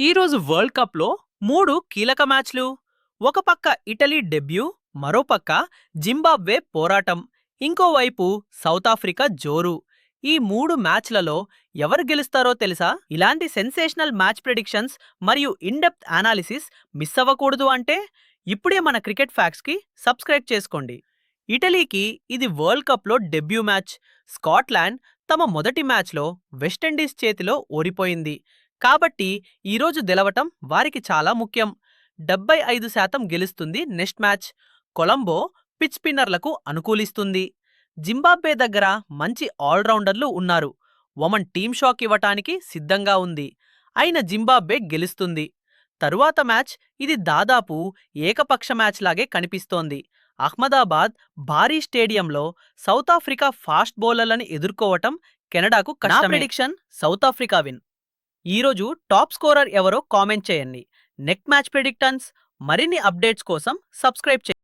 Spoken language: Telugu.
ఈరోజు వరల్డ్ కప్లో 3 కీలక మ్యాచ్లు. ఒక పక్క ఇటలీ డెబ్యూ, మరో పక్క జింబాబ్వే పోరాటం, ఇంకోవైపు సౌత్ ఆఫ్రికా జోరు. ఈ 3 మ్యాచ్లలో ఎవరు గెలుస్తారో తెలుసా? ఇలాంటి సెన్సేషనల్ మ్యాచ్ ప్రెడిక్షన్స్ మరియు ఇన్-డెప్త్ అనాలిసిస్ మిస్ అవ్వకూడదు అంటే ఇప్పుడే మన క్రికెట్ ఫ్యాక్ట్స్కి సబ్స్క్రైబ్ చేసుకోండి. ఇటలీకి ఇది వరల్డ్ కప్లో డెబ్యూ మ్యాచ్. స్కాట్లాండ్ తమ మొదటి మ్యాచ్లో వెస్టిండీస్ చేతిలో ఓడిపోయింది. కాబట్టి ఈరోజు గెలవటం వారికి చాలా ముఖ్యం. 75% గెలుస్తుంది నెక్స్ట్ మ్యాచ్. కొలంబో పిచ్ స్పిన్నర్లకు అనుకూలిస్తుంది. జింబాబ్వే దగ్గర మంచి ఆల్రౌండర్లు ఉన్నారు. ఒమన్ టీమ్ షాక్ ఇవ్వటానికి సిద్ధంగా ఉంది. అయిన జింబాబ్వే గెలుస్తుంది. తరువాత మ్యాచ్ ఇది దాదాపు ఏకపక్ష మ్యాచ్ లాగే కనిపిస్తోంది. అహ్మదాబాద్ భారీ స్టేడియంలో సౌత్ ఆఫ్రికా ఫాస్ట్ బౌలర్లను ఎదుర్కోవటం కెనడాకు కష్టమే. నా ప్రెడిక్షన్ సౌత్ ఆఫ్రికా విన్. ఈరోజు టాప్ స్కోరర్ ఎవరో కామెంట్ చేయండి. నెక్స్ట్ మ్యాచ్ ప్రెడిక్టన్స్ మరిన్ని అప్డేట్స్ కోసం సబ్స్క్రైబ్ చేయండి.